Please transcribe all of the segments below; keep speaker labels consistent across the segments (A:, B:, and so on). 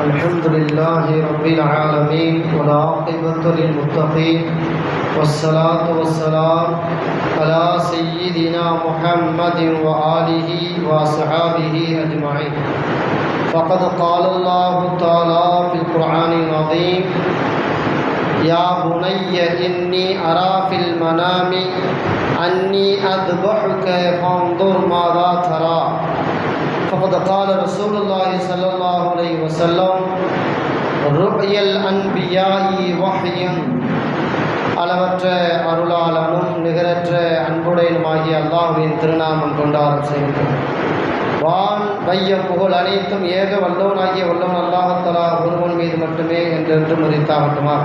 A: الحمد لله رب العالمين والعاقبة للمتقين والصلاة والسلام على سيدنا محمد وآله وصحابه أجمعين. فقد قال الله تعالى في القرآن العظيم: يا بني إني أرى في المنام أني أذبحك فانظر ماذا ترى. فقد قال رسول الله صلى الله عليه وسلم: رؤيا الأنبياء وحي. அளவற்ற அருளாளனும் நிகரற்ற அன்புடையனுமாகிய அல்லாஹ்வின் திருநாமம் கொண்டாடம் செய்கின்றோம். வான் வையம் புகழ் அனைத்தும் ஏக வல்லவனாகிய வல்லவன் அல்லாஹ் தஆலா ஒருவன் மீது மட்டுமே என்றென்று மதித்தாகட்டுமா.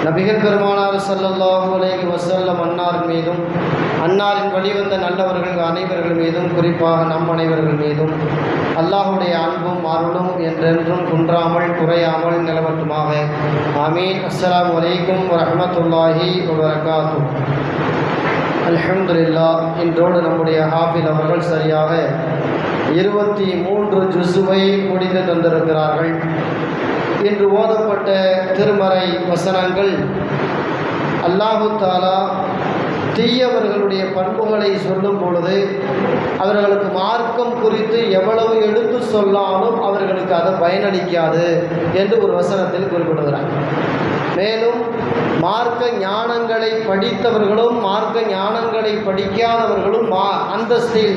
A: நபிகள் பெருமானார் ஸல்லல்லாஹு அலைஹி வஸல்லம் அன்னார் மீதும் அன்னாரின் வழிவந்த நல்லவர்கள் அனைவர்கள் மீதும் குறிப்பாக நம் அனைவர்கள் மீதும் அல்லாஹுடைய அன்பும் அருளும் என்றென்றும் குன்றாமல் குறையாமல் நிலவட்டுமாக. ஆமீன். அஸ்ஸலாமு அலைக்கும் வரஹ்மத்துல்லாஹி வபரகாத்துஹு. அல்ஹம்துலில்லாஹ். இன்றோடு நம்முடைய ஹாஃபில் அவர்கள் சரியாக 23 ஜுஸுவை முடித்து தந்திருக்கிறார்கள். இன்று ஓதப்பட்ட திருமறை வசனங்கள் அல்லாஹு தஆலா தீயவர்களுடைய பண்புகளை சொல்லும் பொழுது அவர்களுக்கு மார்க்கம் குறித்து எவ்வளவு எடுத்து சொல்லாலும் அவர்களுக்கு அது பயனளிக்காது என்று ஒரு வசனத்தில் குறிப்பிடுகிறார். மேலும் மார்க்க ஞானங்களை படித்தவர்களும் மார்க்க ஞானங்களை படிக்காதவர்களும் அந்தஸ்தில்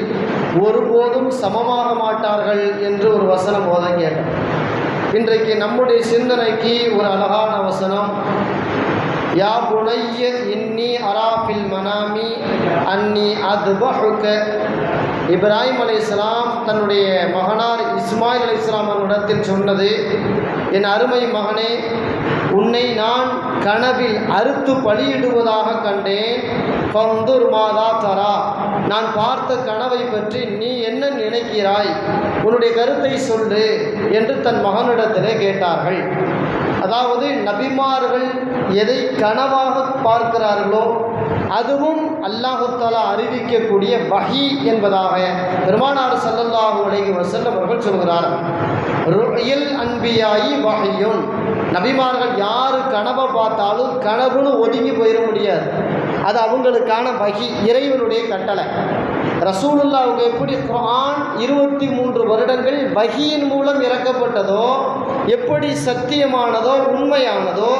A: ஒருபோதும் சமமாக மாட்டார்கள் என்று ஒரு வசனம் ஓத கேட்டார். இன்றைக்கு நம்முடைய சிந்தனைக்கு ஒரு அழகான வசனம்: யா புனைய இன்னி அராஃபில் மனாமி அன்னி அத்பஹுக. இப்ராஹிம் அலைஹிஸ்ஸலாம் தன்னுடைய மகனார் இஸ்மாயில் அலைஹிஸ்ஸலாம் அவரிடத்தில் சொன்னது: என் அருமை மகனே, உன்னை நான் கனவில் அறுத்து பலியிடுவதாக கண்டேன். ஃபந்துர் மாதா தரா. நான் பார்த்த கனவை பற்றி நீ என்ன நினைக்கிறாய்? உன்னுடைய கருத்தை சொல்லு என்று தன் மகனிடத்திலே கேட்டார்கள். அதாவது நபிமார்கள் எதை கனவாக பார்க்கிறார்களோ அதுவும் அல்லாஹ் தஆலா அறிவிக்கக்கூடிய வஹி என்பதாக பெருமானார் ஸல்லல்லாஹு அலைஹி வஸல்லம் அவர்கள் சொல்கிறார்கள். ருயல் அன்பியாயி வஹியுன். நபிமார்கள் யார் கனவை பார்த்தாலும் கனவுன்னு ஒதுங்கி போயிட முடியாது. அது அவங்களுக்கான வஹி, இறைவனுடைய கட்டளை. ரசூலுல்லாஹ்வுக்கு எப்படி குர்ஆன் 23 வருடங்கள் வஹியின் மூலம் இறக்கப்பட்டதோ, எப்படி சத்தியமானதோ உண்மையானதோ,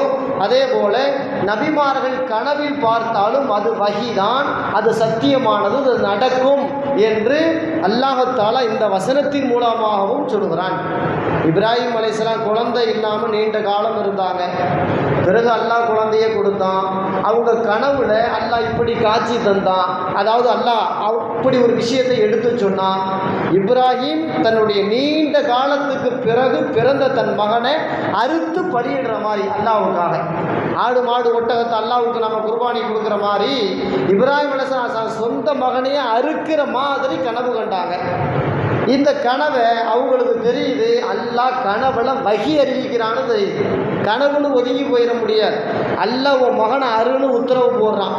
A: அதே போல நபிமார்கள் கனவில் பார்த்தாலும் அது வஹிதான், அது சத்தியமானது, அது நடக்கும் என்று அல்லாஹ் தஆலா இந்த வசனத்தின் மூலமாகவும் சொல்கிறான். இப்ராஹிம் அலைஹிஸ்ஸலாம் குழந்தை இல்லாமல் நீண்ட காலம் இருந்தாங்க. பிறகு அல்லாஹ் குழந்தையை கொடுத்தான். அவங்க கனவுல அல்லாஹ் இப்படி காட்சி தந்தான். அதாவது அல்லாஹ் அப்படி ஒரு விஷயத்தை எடுத்து சொன்னான். இப்ராஹிம் தன்னுடைய நீண்ட காலத்துக்கு பிறகு பிறந்த தன் மகனை அறுத்து பலியிடுற மாதிரி அல்லாஹ்வுக்காக, ஆடு மாடு ஒட்டகத்தை அல்லாஹ்வுக்கு நம்ம குர்பானி கொடுக்குற மாதிரி இப்ராஹிம் அலைஹிஸ்ஸலாம் சொந்த மகனையே அறுக்கிற மாதிரி கனவு கண்டாங்க. இந்த கனவை அவங்களுக்கு தெரியுது, அல்லாஹ் கனவுல வஹி அறிவிக்கிறான்னு தெரியுது. கனவுன்னு ஒதுங்கி போயிட முடியாது. அல்லாஹ் உன் மகனை அருன்னு உத்தரவு போடுறான்.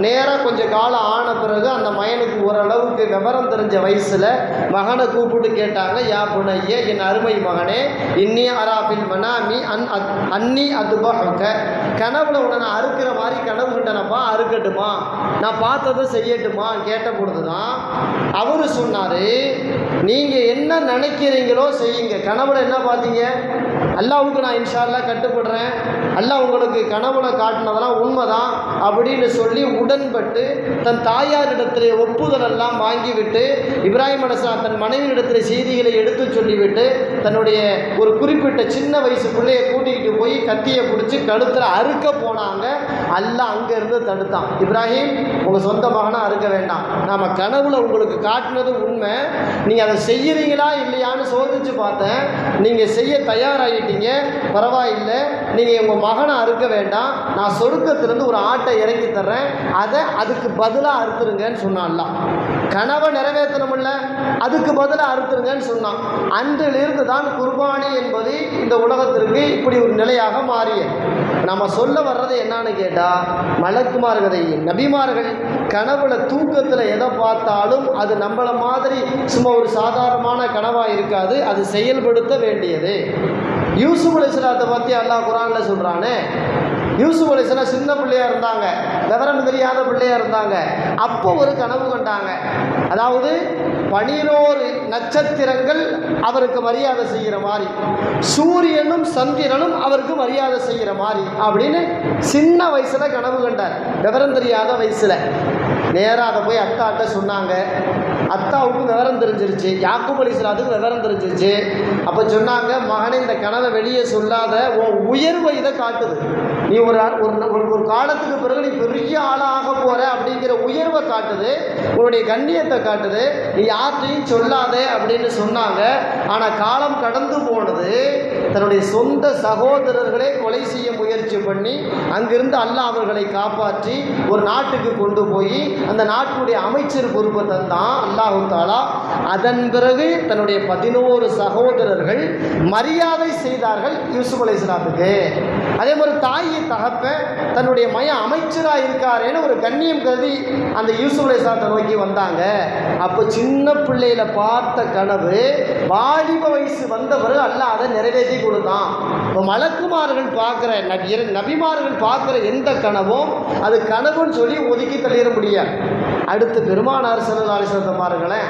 A: நேராக கொஞ்சம் காலம் ஆன பிறகு அந்த மகனுக்கு ஓரளவுக்கு விவரம் தெரிஞ்ச வயசில் மகனை கூப்பிட்டு கேட்டாங்க: யா புனைய, என் அருமை மகனே, இன்னி அராஃபில் மனாமி அன்னி அத்பஹுக. கனவுல உன்னை நான் அறுக்கிற மாதிரி கனவு கண்டனப்பா, அறுக்கட்டுமா, நான் பார்த்ததை செய்யட்டுமா கேட்ட பொழுது தான் அவரு சொன்னார்: நீங்கள் என்ன நினைக்கிறீங்களோ செய்யுங்க. கனவுல என்ன பார்த்தீங்க? அல்லாஹ்வுக்கு நான் இன்ஷா அல்லாஹ் கட்டுப்படுறேன், அல்லாஹ் உங்களுக்கு கனவுல காட்டினதெல்லாம் உண்மைதான் அப்படின்னு சொல்லி உடன்பட்டு தன் தாயாரிடத்திலே ஒப்புதல் எல்லாம் வாங்கிவிட்டு இப்ராஹிம் அலைஹிஸ்ஸலாம் தன் மனைவியிடத்தில் செய்திகளை எடுத்து சொல்லிவிட்டு தன்னுடைய ஒரு குறிப்பிட்ட சின்ன வயசு பிள்ளையை கூட்டிகிட்டு போய் கத்தியை பிடிச்சி கழுத்தில் அறுக்க போனாங்க. அல்லாஹ் அங்கேருந்து தடுத்தான். இப்ராஹிம், உங்கள் சொந்த மகனை அறுக்க வேண்டாம், நாம் கனவுல உங்களுக்கு காட்டினது உண்மை, நீங்கள் அதை செய்கிறீங்களா இல்லையான்னு சோதிச்சு பார்த்தேன், நீங்கள் செய்ய தயாராகிட்டீங்க, பரவாயில்லை, நீங்கள் உங்கள் மகனை அறுக்க வேண்டாம், நான் சொர்க்கத்திலிருந்து ஒரு ஆட்டை இறக்கி தர்றேன், அதை அதுக்கு பதிலாக அறுத்துருங்கன்னு சொன்னான்லாம். கனவை நிறைவேற்றணும்ல, அதுக்கு பதிலாக அறுத்துருங்கன்னு சொன்னான். அன்றிலிருந்து தான் குர்பானி என்பது இந்த உலகத்திற்கு இப்படி ஒரு நிலையாக மாறியது. நம்ம சொல்ல வர்றது என்னன்னு கேட்டால், மலக்குமார்கள் நபிமார்கள் கனவுல தூக்கத்தில் எதை பார்த்தாலும் அது நம்மளை மாதிரி சும்மா ஒரு சாதாரணமான கனவாக இருக்காது, அது செயல்படுத்த வேண்டியது. யூசுப் அலைஹிஸ்ஸலாத்தை பற்றி அல்லாஹ் குர்ஆனில் சொல்கிறானே, யூசுப் அலைஹிஸ்ஸலாம் சின்ன பிள்ளையாக இருந்தாங்க, விவரம் தெரியாத பிள்ளையாக இருந்தாங்க. அப்போ ஒரு கனவு கண்டாங்க. அதாவது 11 நட்சத்திரங்கள் அவருக்கு மரியாதை செய்கிற மாதிரி, சூரியனும் சந்திரனும் அவருக்கு மரியாதை செய்கிற மாதிரி அப்படின்னு சின்ன வயசில் கனவு கண்டார். விவரம் தெரியாத வயசில் நேராக அதை போய் அத்தாட்ட சொன்னாங்க. அத்தாவுக்கு விவரம் தெரிஞ்சிருச்சு, யாக்கூப் அலைஹிஸ்ஸலாத்துக்கு விவரம் தெரிஞ்சிருச்சு. அப்போ சொன்னாங்க, மகனே இந்த கனவை வெளியே சொல்லாத, உன் உயர்வை இதை காட்டுது. நீ ஒரு காலத்துக்கு பிறகு நீ பெரிய ஆளாக போகிற அப்படிங்கிற உயர்வை காட்டுது, உன்னுடைய கண்ணியத்தை காட்டுது, நீ யார்கிட்டையும் சொல்லாதே அப்படின்னு சொன்னாங்க. ஆனால் காலம் கடந்து போனது. தன்னுடைய சொந்த சகோதரர்களே கொலை செய்ய முயற்சி பண்ணி அங்கிருந்து அல்லாஹ் அவர்களை காப்பாற்றி ஒரு நாட்டுக்கு கொண்டு போய் அந்த நாட்டுடைய அமைச்சர் பொறுப்பை தந்தான் அல்லாஹு தஆலா. அதன் பிறகு தன்னுடைய 11 சகோதரர்கள் மரியாதை செய்தார்கள் யூசுப் அலைஹிஸ்ஸலாத்துக்கு. அதே மாதிரி தாய் தகப்ப தன்னுடைய மையம் அமைச்சராக இருக்காருன்னு ஒரு கண்ணியம் கருதி அந்த யூசுப் அலைஹிஸ்ஸலாத்தை நோக்கி வந்தாங்க. அப்போ சின்ன பிள்ளையில பார்த்த கனவு வாலிப வயசு வந்த பிறகு அல்லாஹ் அதை நிறைவேற்றி கொடுத்தான். இப்போ மலக்குமார்கள் பார்க்குற நபிமார்கள் பார்க்குற எந்த கனவும் அது கனவுன்னு சொல்லி ஒதுக்கி தள்ளிட முடியாது. அடுத்து பெருமானார் ஸல்லல்லாஹு அலைஹி வஸல்லம் பாருங்களேன்,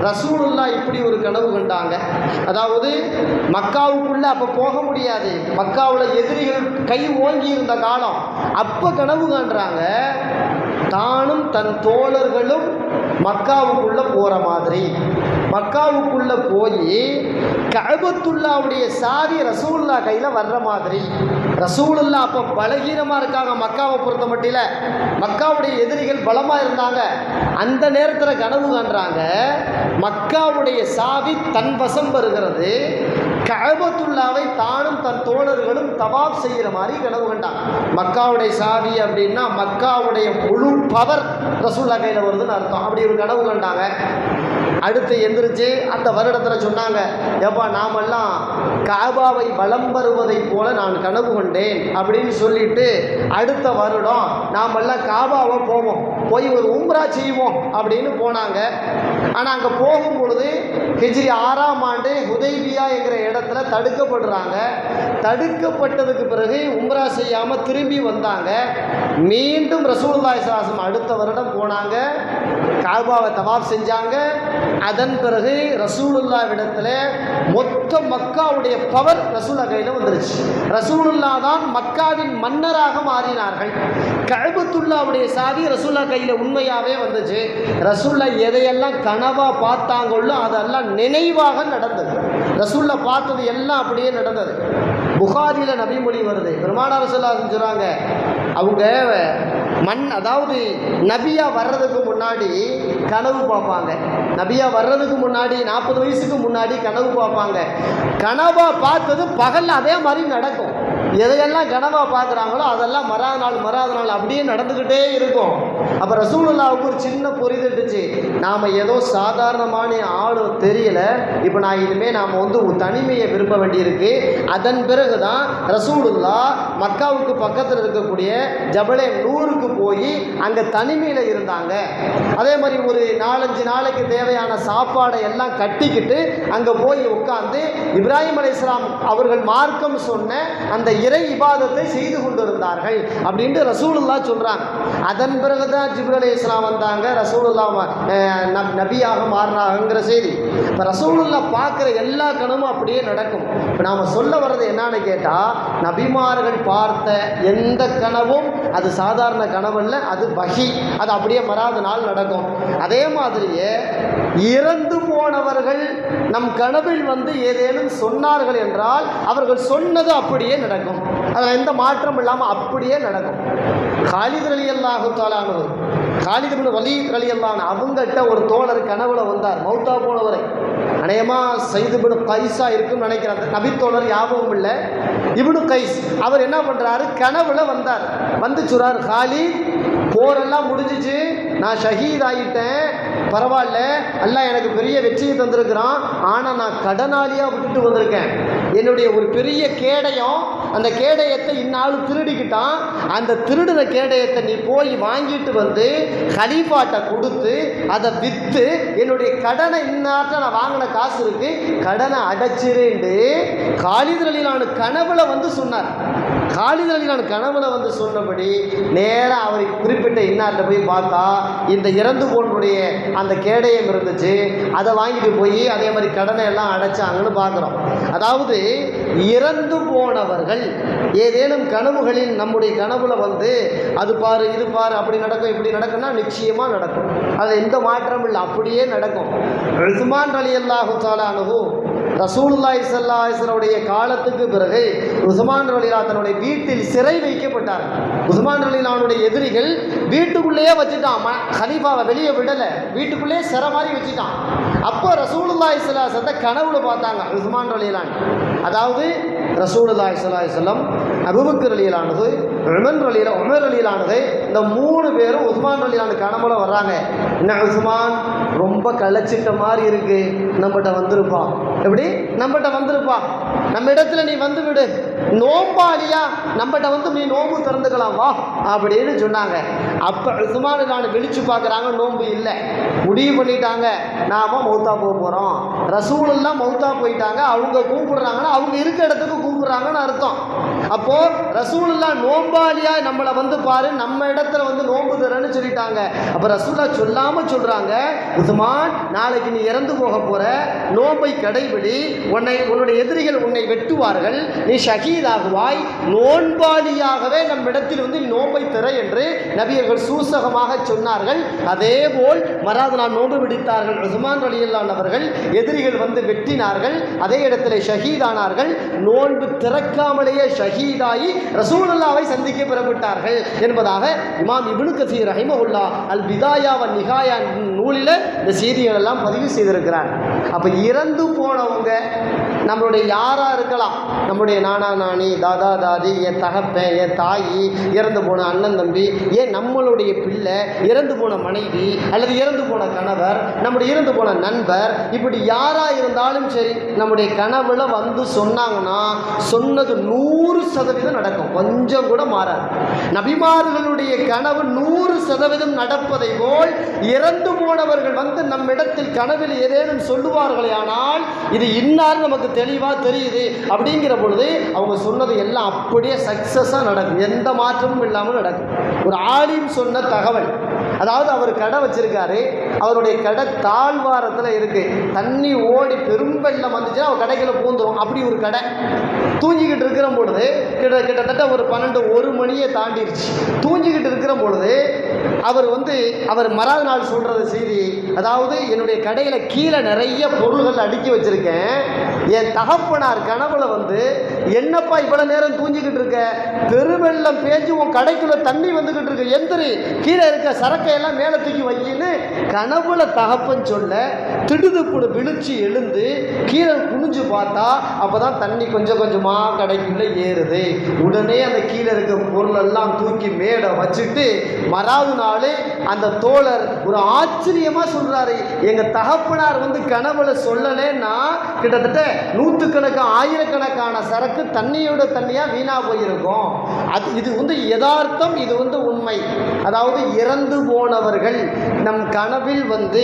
A: ரசூலுல்லாஹ் இப்படி ஒரு கனவு கண்டாங்க. அதாவது மக்காவுக்குள்ளே அப்போ போக முடியாது, மக்காவில் எதிரிகள் கை ஓங்கி இருந்த காலம். அப்போ கனவு காண்றாங்க, தானும் தன் தோழர்களும் மக்காவுக்குள்ளே போகிற மாதிரி. மக்காவுக்குள்ளே போய் கஅபத்துல்லாவுடைய சாவி ரசூலுல்லாஹ் கையில் வர்ற மாதிரி. ரசூலுல்லாஹ் அப்போ பலகீனமாக இருக்காங்க, மக்காவை பொறுத்த மட்டில் மக்காவுடைய எதிரிகள் பலமாக இருந்தாங்க. அந்த நேரத்தில் கனவு காண்றாங்க, மக்காவுடைய சாவி தன் வசம் வருகிறது, கஅபத்துல்லாவை தானும் தன் தோழர்களும் தவாப் செய்கிற மாதிரி கனவு கண்டாங்க. மக்காவுடைய சாவி அப்படின்னா மக்காவுடைய முழு பவர் ரசூலுல்லாஹ் கையில் வருதுன்னு அர்த்தம். அப்படி ஒரு கனவு கண்டாங்க. அடுத்து எந்திரிச்சு அந்த வருடத்தில் சொன்னாங்க, ஏப்பா நாமெல்லாம் காபாவை வலம் வருவதை போல நான் கனவு கொண்டேன் அப்படின்னு சொல்லிட்டு அடுத்த வருடம் நாமெல்லாம் காபாவை போவோம், போய் ஒரு உம்ரா செய்வோம் அப்படின்னு போனாங்க. ஆனால் அங்கே போகும் பொழுது ஹிஜ்ரி 6ஆம் ஆண்டு ஹுதைபியா என்கிற இடத்துல தடுக்கப்படுறாங்க. தடுக்கப்பட்டதுக்கு பிறகு உம்ரா செய்யாமல் திரும்பி வந்தாங்க. மீண்டும் ரசூலுல்லாஹி ஸல்லல்லாஹு அலைஹி வஸல்லம் அடுத்த வருடம் போனாங்க, காபாவை தவாப் செஞ்சாங்க. அதன் பிறகு ரசூலுல்லாஹ்விடத்தில் மொத்த மக்காவுடைய பவர் ரசூலுல்லாஹ் கையில் வந்துருச்சு. ரசூலுல்லாஹ் தான் மக்காவின் மன்னராக மாறினார்கள். கஅபத்துல்லாவுடைய சாவி ரசூலுல்லாஹ் கையில் உண்மையாகவே வந்துச்சு. ரசூலுல்லாஹ் எதையெல்லாம் கனவா பார்த்தாங்களோ அதெல்லாம் நினைவாக நடந்தது. ரசூலுல்லாஹ் பார்த்தது எல்லாம் அப்படியே நடந்தது. புகாரியில் நபிமொழி வருது, பெருமானார் ஸல்லல்லாஹு அலைஹி வஸல்லம் சொல்கிறாங்க, அவங்க அதாவது நபியா வர்றதுக்கு முன்னாடி கனவு பார்ப்பாங்க. நபியா வர்றதுக்கு முன்னாடி 40 வயசுக்கு முன்னாடி கனவு பார்ப்பாங்க. கனவா பார்த்தது பகல் அதே மாதிரி நடக்கும். எதையெல்லாம் கனவா பார்க்குறாங்களோ அதெல்லாம் மறாத நாள் அப்படியே நடந்துக்கிட்டே இருக்கும். அப்போ ரசூலுல்லாஹ்வுக்கு ஒரு சின்ன புரிதட்டுச்சு, நாம் ஏதோ சாதாரணமான ஆள் தெரியல, இப்போ நான் இனிமேல் நாம் தனிமையை விரும்ப வேண்டியிருக்கு. அதன் பிறகு தான் ரசூலுல்லாஹ் மக்காவுக்கு பக்கத்தில் இருக்கக்கூடிய ஜபலே நூருக்கு போய் அங்கே தனிமையில் இருந்தாங்க. அதே மாதிரி ஒரு 4-5 நாளைக்கு தேவையான சாப்பாடை எல்லாம் கட்டிக்கிட்டு அங்கே போய் உட்காந்து இப்ராஹிம் அலைஹிஸ்ஸலாம் அவர்கள் மார்க்கம் சொன்ன அந்த இறை இபாதத்தை செய்து கொண்டிருந்தார்கள் அப்படின்ட்டு ரசூலுல்லாஹ் சொல்கிறாங்க. அதன் பிறகு தான் ஜிப்ரீல் அலைஹிஸ்ஸலாம் வந்தாங்க, ரசூலுல்லாஹ் நபியாக மாறினாங்கிற செய்தி. இப்போ ரசூலுல்லாஹ் பார்க்குற எல்லா கனவும் அப்படியே நடக்கும். இப்போ நாம் சொல்ல வர்றது என்னன்னு கேட்டால், நபிமார்கள் பார்த்த எந்த கனவும் அது சாதாரண கனவல்ல, அது வஹி, அது அப்படியே மறாத நாள் நடக்கும். அதே மாதிரியே இறந்து போனவர்கள் நம் கனவில் ஏதேனும் சொன்னார்கள் என்றால் அவர்கள் சொன்னது அப்படியே நடக்கும், அதில் எந்த மாற்றம் இல்லாமல் அப்படியே நடக்கும். காலித் ரலியல்லாஹு தஆலா அன்ஹு, காலித் இப்னு வலீத் ரலியல்லாஹு அன்ஹு அவங்ககிட்ட ஒரு தோழர் கனவுல வந்தார், மௌத்தா போனவரை. அநேகமாக சையத் இப்னு கைஸா இருக்குன்னு நினைக்கிறேன், அந்த நபித்தோழர் ஞாபகம் இல்லை. இப்னு கைஸ் அவர் என்ன பண்ணுறாரு, கனவுல வந்தார். வந்து சொல்றார், காலித் போரெல்லாம் முடிஞ்சிச்சு, நான் ஷஹீத் ஆகிட்டேன், பரவாயில்ல, அல்லாஹ் எனக்கு பெரிய வெற்றியை தந்திருக்கிறான், ஆனால் நான் கடனாளியாக விட்டுட்டு வந்திருக்கேன். என்னுடைய ஒரு பெரிய கேடயம், அந்த கேடயத்தை இன்னாலும் திருடிக்கிட்டான். அந்த திருடுற கேடயத்தை நீ போய் வாங்கிட்டு வந்து கலீஃபாட்ட கொடுத்து அதை விற்று என்னுடைய கடனை இன்னாட்ட நான் வாங்கின காசு இருக்கு, கடனை அடைச்சிருண்டு காலித் ரலியல்லாஹு கனவுல வந்து சொன்னார். காலித் ரலியல்லாஹு கனவுல வந்து சொன்னபடி நேராக அவரை குறிப்பிட்ட இன்னார்கிட்ட போய் பார்த்தா இந்த இறந்து போனுடைய அந்த கேடயம் இருந்துச்சு. அதை வாங்கிட்டு போய் அதே மாதிரி கடனை எல்லாம் அடைச்சாங்கன்னு பார்க்குறோம். அதாவது இறந்து போனவர்கள் ஏதேனும் கனவுகளில் நம்முடைய கனவுல வந்து அது பாரு இது பாரு அப்படி நடக்கும் இப்படி நடக்கும்னா நிச்சயமாக நடக்கும். அது எந்த மாற்றமும் இல்லை, அப்படியே நடக்கும். உஸ்மான் ரலியல்லாஹு தஆலா அன்ஹு ரசூலுல்லாஹி ஸல்லல்லாஹு அலைஹி வஸல்லம் காலத்துக்கு பிறகு உஸ்மான் ரலியல்லாஹு தன்னுடைய வீட்டில் சிறை வைக்கப்பட்டார். உஸ்மான் ரலியல்லாஹு எதிரிகள் வீட்டுக்குள்ளேயே வச்சுட்டான், கலீஃபாவை வெளியே விடலை, வீட்டுக்குள்ளேயே சிறை மாதிரி வச்சுட்டான். அப்போ ரசூலுல்லாஹி ஸல்லல்லாஹு அலைஹி வஸல்லம் கனவுல பார்த்தாங்க உஸ்மான் ரலியல்லாஹு. அதாவது ரசூலுல்லாஹி ஸல்லல்லாஹு அலைஹி வஸல்லம், அபூபக்கர் ரலியல்லாஹு, உமர் ரலியல்லாஹு, இந்த 3 பேரும் உஸ்மான் ரலியல்லாஹு கனவுல வர்றாங்க. என்ன உஸ்மான் ரொம்ப களைச்சிட்ட மாதிரி இருக்கு, நம்மகிட்ட வந்திருப்பா, எப்படி நம்மகிட்ட வந்திருப்பா, நம்ம இடத்துல நீ வந்து விடு, நோம்பாளியா நம்மகிட்ட வந்து நீ நோம்பு திறந்துக்கலாம் வா அப்படின்னு சொன்னாங்க. அப்போ உஸ்மான் நான் விழிச்சு பார்க்குறாங்க, நோம்பு இல்லை, முடிவு பண்ணிட்டாங்க நாம மௌத்தா போக போகிறோம். ரசூலுல்லாஹ் மௌத்தா போயிட்டாங்க, அவங்க கூப்பிடுறாங்கன்னா அவங்க இருக்க இடத்துக்கு கூப்பிடுறாங்கன்னு அர்த்தம். அப்போ ரசூலுல்லாஹ் நோம்பாளியா நம்மளை வந்து பாரு, நம்ம இடத்துல வந்து நோம்பு தரேன்னு சொல்லிட்டாங்க. அப்போ ரசூலுல்லாஹ் சொல்லாமல் சொல்கிறாங்க, உஸ்மான் நாளைக்கு நீ இறந்து போக போகிற, நோம்பை கடைபிடி, உன்னுடைய எதிரிகள் உன்னை வெட்டுவார்கள், நீ ஷஹீதாகுவாய், நோன்பாளியாகவே நம்மிடத்தில் வந்து நோம்பை தர என்று நபியர்கள் சூசகமாக சொன்னார்கள். அதேபோல் மறாது நான் நோன்பு பிடித்தார்கள். உஸ்மான் ரலியல்லாஹு அவர்கள் எதிரிகள் வந்து வெட்டினார்கள், அதே இடத்துல ஷஹீதானார்கள். நோன்பு திறக்காமலேயே ஷஹீதாகி ரசூலுல்லாஹ்வை சந்திக்க பெறப்பட்டார்கள் என்பதாக இமாம் இப்னு கஸீர் ரஹிமஹுல்லாஹ் அல் பிதாயா வ நிஹாயா நூலில் இந்த செய்திகள் எல்லாம் பதிவு செய்திருக்கிறார். அப்போ இறந்து போனவங்க நம்மளுடைய யாராக இருக்கலாம், நம்முடைய நானா நானி, தாதா தாதி, என் தகப்பன், என் தாயி, இறந்து போன அண்ணன் தம்பி, ஏன் நம்மளுடைய பிள்ளை, இறந்து போன மனைவி அல்லது இறந்து போன கணவர், நம்முடைய இறந்து போன நண்பர், இப்படி யாராக இருந்தாலும் சரி நம்முடைய கனவுல வந்து சொன்னாங்கன்னா சொன்னது 100% நடக்கும், கொஞ்சம் கூட மாறாது. நபிமார்களுடைய கனவு 100% நடப்பதை போல் இறந்து போனவர்கள் வந்து நம்மிடத்தில் கனவில் ஏதேனும் சொல்லுவார்களே ஆனால் இது இன்னார் நமக்கு தெளிவாக தெரியுது அப்படிங்கிற பொழுது அவங்க சொன்னது எல்லாம் அப்படியே சக்ஸஸாக நடக்கும், எந்த மாற்றமும் இல்லாமல் நடக்கும். ஒரு ஆலிம் சொன்ன தகவல், அதாவது அவர் கடை வச்சிருக்காரு, அவருடைய கடை தாழ்வாரத்தில் இருக்கு, தண்ணி ஓடி பெரும் வெள்ளம் வந்துச்சுன்னா அவர் கடைக்குள்ள பூந்துடும், அப்படி ஒரு கடை. தூங்கிக்கிட்டு இருக்கிற பொழுது கிட்டத்தட்ட ஒரு 12-1 மணியை தாண்டிடுச்சு. தூங்கிக்கிட்டு இருக்கிற பொழுது அவர் மறாத நாள் சொல்றது செய்தி, அதாவது என்னுடைய கடையில் கீழே நிறைய பொருள்கள் அடுக்கி வச்சிருக்கேன், என் தகப்பனார் கனவுல வந்து என்னப்பா இவ்வளவு நேரம் தூங்கிக்கிட்டு இருக்க, பெருவெள்ளம் பேஞ்சு உன் கடைக்குள்ள தண்ணி வந்துகிட்டு இருக்கு, எந்திரி, கீழே இருக்க சரக்கையெல்லாம் மேலே தூக்கி வையின்னு கனவுல தகப்பன் சொல்ல திடுதுப்புடு விழிச்சு எழுந்து கீழே குனிஞ்சு பார்த்தா அப்போதான் தண்ணி கொஞ்சம் கொஞ்சமாக கடைக்குள்ள ஏறுது. உடனே அந்த கீழே இருக்க பொருள் எல்லாம் தூக்கி மேடை வச்சுட்டு மறாவது நாள் அந்த தோழர் ஒரு ஆச்சரியமாக சொல்றாரு, எங்க தகப்பனார் வந்து கனவுல சொல்லலைன்னா கிட்டத்தட்ட 100கணக்கான 1000கணக்கான சரக்கு தண்ணியோட தண்ணியாக வீணா போயிருக்கும். இது வந்து யதார்த்தம், இது வந்து உண்மை. அதாவது இறந்து போனவர்கள் நம் கனவில் வந்து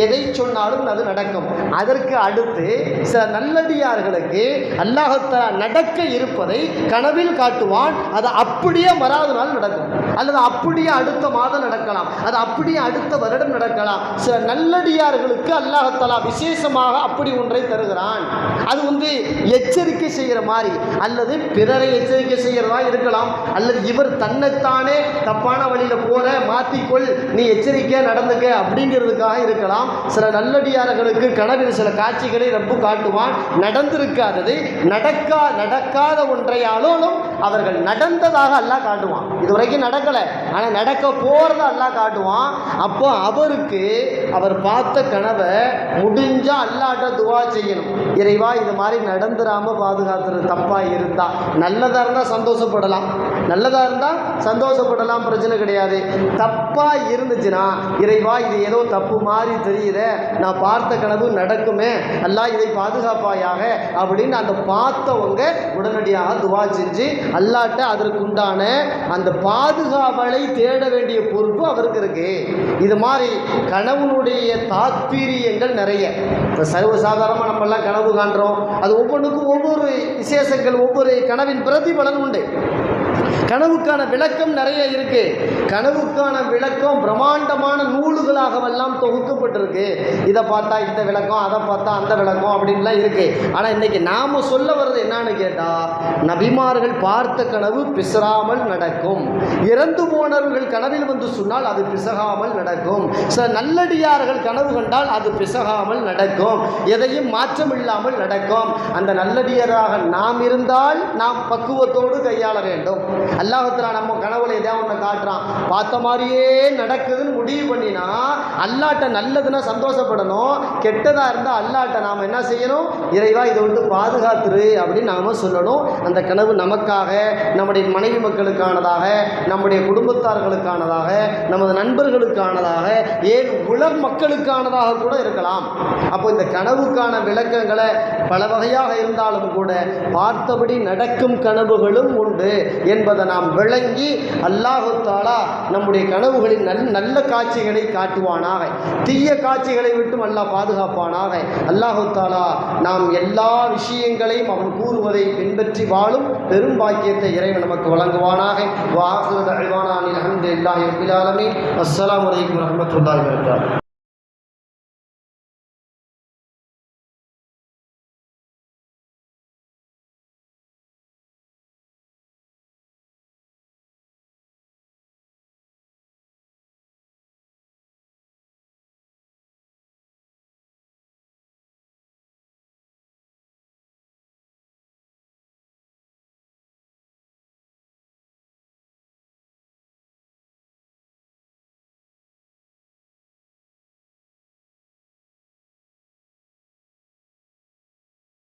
A: எதை சொன்னாலும் அது நடக்கும். அதற்கு அடுத்து சில நல்லடியார்களுக்கு அல்லாஹ் தஆலா நடக்க இருப்பதை கனவில் காட்டுவான், அது அப்படியே மறாத நாள் நடக்கும், அல்லது அப்படியே அடுத்த மாதம் நடக்கலாம், அது அப்படியே அடுத்த வருடம் நடக்கலாம். சில நல்லடியார்களுக்கு அல்லாஹ் தஆலா விசேஷமாக அப்படி ஒன்றை தருகிறான். அது வந்து எச்சரிக்கை செய்கிற மாதிரி, அல்லது பிறரை எச்சரிக்கை செய்கிறதா இருக்கலாம், அல்லது இவர் தன்னைத்தானே தப்பான வழியில் போற மாற்றிக்கொள், நீ எச்சரிக்கையாக நடந்துக்க அப்படிங்கிறதுக்காக இருக்கலாம். சில நல்லடியார்களுக்கு கனவில் சில காட்சிகளை ரப்பு காட்டுவான், நடந்திருக்காதது நடக்காத ஒன்றையாலும் அவர்கள் நடந்ததாக அல்லாஹ் காட்டுவான். இதுவரைக்கும் நடக்கலை, ஆனால் நடக்க போகிறத அல்லாஹ் காட்டுவான். அப்போ அவருக்கு அவர் பார்த்த கனவை முடிஞ்சால் அல்லாஹ்ட்ட துவா செய்யணும், இறைவா இது மாதிரி நடந்துடாமல் பாதுகாத்துறது, தப்பாக இருந்தால் நல்லதாக இருந்தால் சந்தோஷப்படலாம், பிரச்சனை கிடையாது. தப்பாக இருந்துச்சுன்னா, இறைவா இது ஏதோ தப்பு மாதிரி தெரியுதே, நான் பார்த்த கனவு நடக்குமே, அல்லாஹ் இதை பாதுகாப்பாயாக அப்படின்னு அந்த பார்த்தவங்க உடனடியாக துவா செஞ்சு அல்லாட்ட அதற்குண்டான அந்த பாதுகாவலை தேட வேண்டிய பொறுப்பு அவருக்கு இருக்கு. இது மாதிரி கனவுனுடைய தாத்பீரியங்கள் நிறைய. இப்போ சர்வசாதாரணமாக நம்மெல்லாம் கனவு காண்றோம், அது ஒவ்வொன்றுக்கும் ஒவ்வொரு விசேஷங்கள், ஒவ்வொரு கனவின் பிரதிபலன் உண்டு. கனவுக்கான விளக்கம் நிறைய இருக்கு. கனவுக்கான விளக்கம் பிரம்மாண்டமான நூல்களாகவெல்லாம் தொகுக்கப்பட்டிருக்கு. இதை பார்த்தா இந்த விளக்கம், அதை பார்த்தா அந்த விளக்கம் அப்படின்லாம் இருக்கு. ஆனால் இன்னைக்கு நாம சொல்ல வர்றது என்னன்னு கேட்டா, நபிமார்கள் பார்த்த கனவு பிசராமல் நடக்கும். இறந்து போனவர்கள் கனவில் வந்து சொன்னால் அது பிசகாமல் நடக்கும். சில நல்லடியார்கள் கனவு கண்டால் அது பிசகாமல் நடக்கும். எதையும் மாற்றமில்லாமல் நடக்கும். அந்த நல்லடியாராக நாம் இருந்தால் நாம் பக்குவத்தோடு கையாள வேண்டும். அல்லாஹ்வுத்தஆலா நம்ம கனவுல ஏதாவது ஒன்று காட்டுறான், பார்த்த மாதிரியே நடக்குதுன்னு முடிவு பண்ணினா அல்லாட்ட நல்லதுன்னா சந்தோஷப்படணும், கெட்டதாக இருந்தால் அல்லாட்ட நாம் என்ன செய்யணும், இறைவா இதை விட்டு பாதுகாத்துரு அப்படின்னு நாம் சொல்லணும். அந்த கனவு நமக்காக, நம்முடைய மனைவி மக்களுக்கானதாக, நம்முடைய குடும்பத்தார்களுக்கானதாக, நமது நண்பர்களுக்கானதாக, ஏன் உலக மக்களுக்கானதாக கூட இருக்கலாம். அப்போ இந்த கனவுக்கான விளக்கங்களை பல வகையாக இருந்தாலும் கூட பார்த்தபடி நடக்கும் கனவுகளும் உண்டு என்பதை நாம் விளங்கி அல்லாஹு தஆலா நம்முடைய கனவுகளின் நல்ல காட்சிகளை காட்டுவானாக, தீய காட்சிகளை விட்டும் அல்லாஹ் பாதுகாப்பானாக. அல்லாஹு தஆலா நாம் எல்லா விஷயங்களையும் அவன் கூறுவதை பின்பற்றி வாழும் பெரும் பாக்கியத்தை இறைவன் நமக்கு வழங்குவானாக. வ ஆகிரு தஅவானா அல்ஹம்துலில்லாஹி ரப்பில் ஆலமீன். அஸ்ஸலாமு அலைக்கும் வரஹ்மத்துல்லாஹி வபரகாத்துஹு.